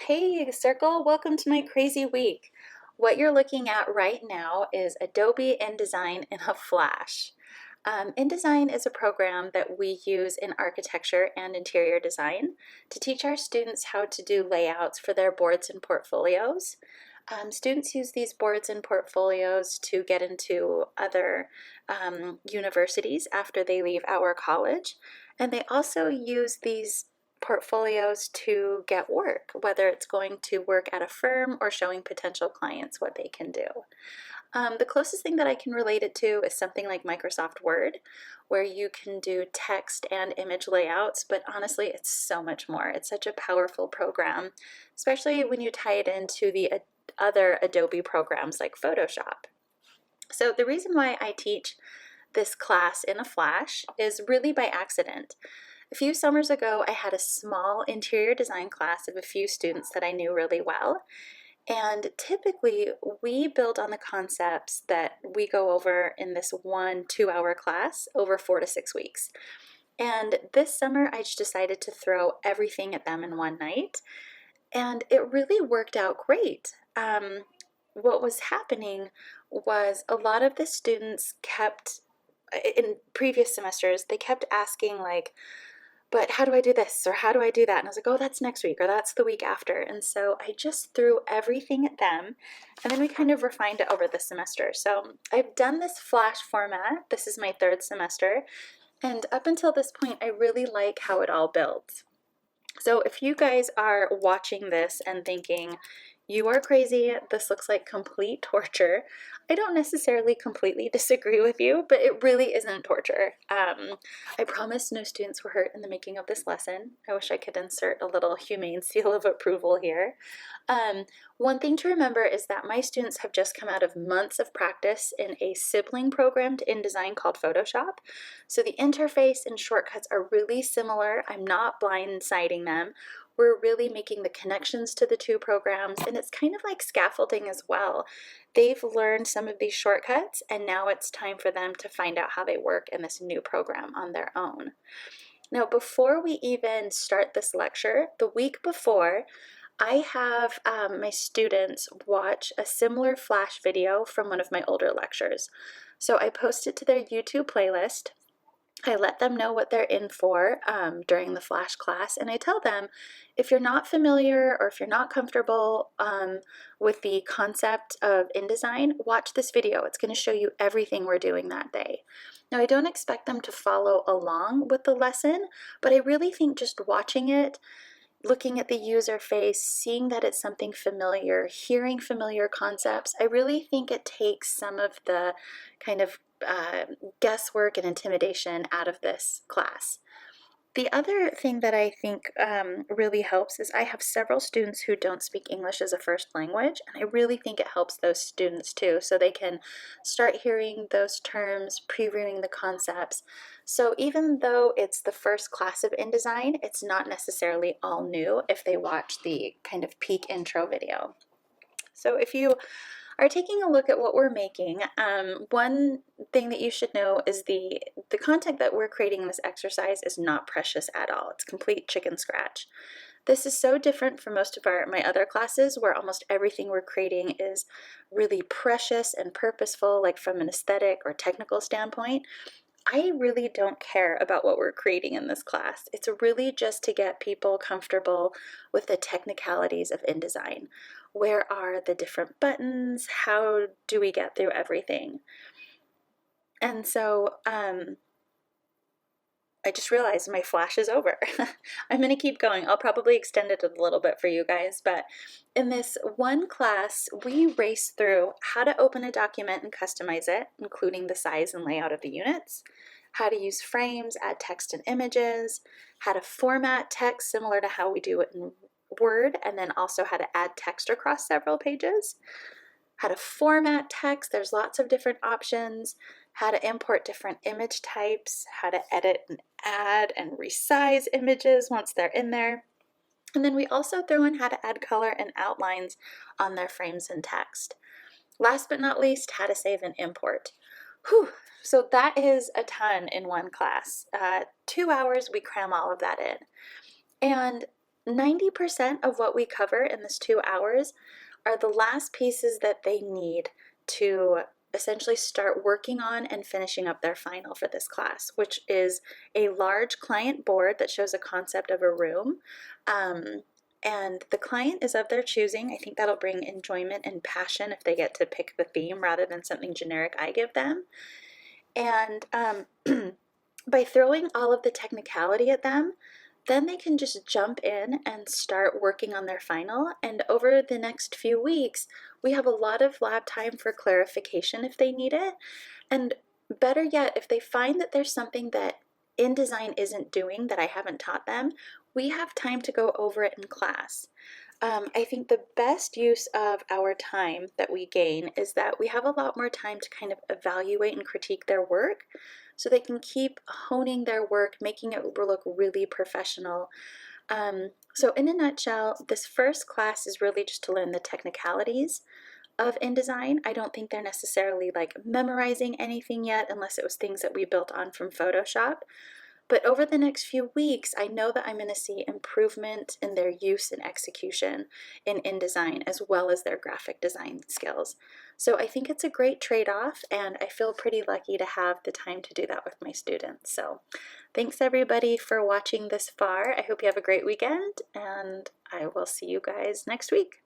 Hey Circle, welcome to my crazy week. What you're looking at right now is Adobe InDesign in a flash. InDesign is a program that we use in architecture and interior design to teach our students how to do layouts for their boards and portfolios. Students use these boards and portfolios to get into other universities after they leave our college, and they also use these portfolios to get work, whether it's going to work at a firm or showing potential clients what they can do. The closest thing that I can relate it to is something like Microsoft Word, where you can do text and image layouts, but honestly, it's so much more. It's such a powerful program, especially when you tie it into the other Adobe programs like Photoshop. So the reason why I teach this class in a flash is really by accident. A few summers ago, I had a small interior design class of a few students that I knew really well. And typically, we build on the concepts that we go over in this 1 2 hour class over 4 to 6 weeks. And this summer, I just decided to throw everything at them in one night. And it really worked out great. What was happening was a lot of the students kept, in previous semesters, they kept asking, like, but how do I do this? Or how do I do that? And I was like, oh, that's next week or that's the week after. And so I just threw everything at them. And then we kind of refined it over the semester. So I've done this flash format. This is my third semester. And up until this point, I really like how it all builds. So if you guys are watching this and thinking, you are crazy, this looks like complete torture, I don't necessarily completely disagree with you, but it really isn't torture. I promise no students were hurt in the making of this lesson. I wish I could insert a little humane seal of approval here. One thing to remember is that my students have just come out of months of practice in a sibling program to InDesign called Photoshop. So the interface and shortcuts are really similar. I'm not blindsiding them. We're really making the connections to the two programs, and it's kind of like scaffolding as well. They've learned some of these shortcuts, and now it's time for them to find out how they work in this new program on their own. Now, before we even start this lecture, the week before, I have my students watch a similar flash video from one of my older lectures. So I post it to their YouTube playlist. I let them know what they're in for during the flash class, and I tell them, if you're not familiar or if you're not comfortable with the concept of InDesign, watch this video. It's going to show you everything we're doing that day. Now, I don't expect them to follow along with the lesson, but I really think just watching it, looking at the user face, seeing that it's something familiar, hearing familiar concepts, I really think it takes some of the kind of guesswork and intimidation out of this class. The other thing that I think really helps is I have several students who don't speak English as a first language, and I really think it helps those students too, so they can start hearing those terms, previewing the concepts. So even though it's the first class of InDesign, it's not necessarily all new if they watch the kind of peak intro video. So if you are taking a look at what we're making, one thing that you should know is the content that we're creating in this exercise is not precious at all. It's complete chicken scratch. This is so different from most of my other classes where almost everything we're creating is really precious and purposeful, like from an aesthetic or technical standpoint. I really don't care about what we're creating in this class. It's really just to get people comfortable with the technicalities of InDesign. Where are the different buttons? How do we get through everything? And so I just realized my flash is over. I'm going to keep going. I'll probably extend it a little bit for you guys, but in this one class, we race through how to open a document and customize it, including the size and layout of the units, how to use frames, add text and images, how to format text similar to how we do it in Word, and then also how to add text across several pages, how to format text, there's lots of different options, how to import different image types, how to edit and add and resize images once they're in there. And then we also throw in how to add color and outlines on their frames and text. Last but not least, how to save and import. Whew. So that is a ton in one class. 2 hours, we cram all of that in. And 90% of what we cover in this 2 hours are the last pieces that they need to essentially start working on and finishing up their final for this class, which is a large client board that shows a concept of a room. And the client is of their choosing. I think that'll bring enjoyment and passion if they get to pick the theme rather than something generic I give them. And by throwing all of the technicality at them, then they can just jump in and start working on their final. And over the next few weeks, we have a lot of lab time for clarification if they need it. And better yet, if they find that there's something that inDesign isn't doing that I haven't taught them, we have time to go over it in class. I think the best use of our time that we gain is that we have a lot more time to kind of evaluate and critique their work so they can keep honing their work, making it look really professional. So in a nutshell, this first class is really just to learn the technicalities of inDesign. I don't think they're necessarily like memorizing anything yet unless it was things that we built on from Photoshop. But over the next few weeks, I know that I'm going to see improvement in their use and execution in InDesign as well as their graphic design skills. So I think it's a great trade-off, and I feel pretty lucky to have the time to do that with my students. So thanks everybody for watching this far. I hope you have a great weekend, and I will see you guys next week.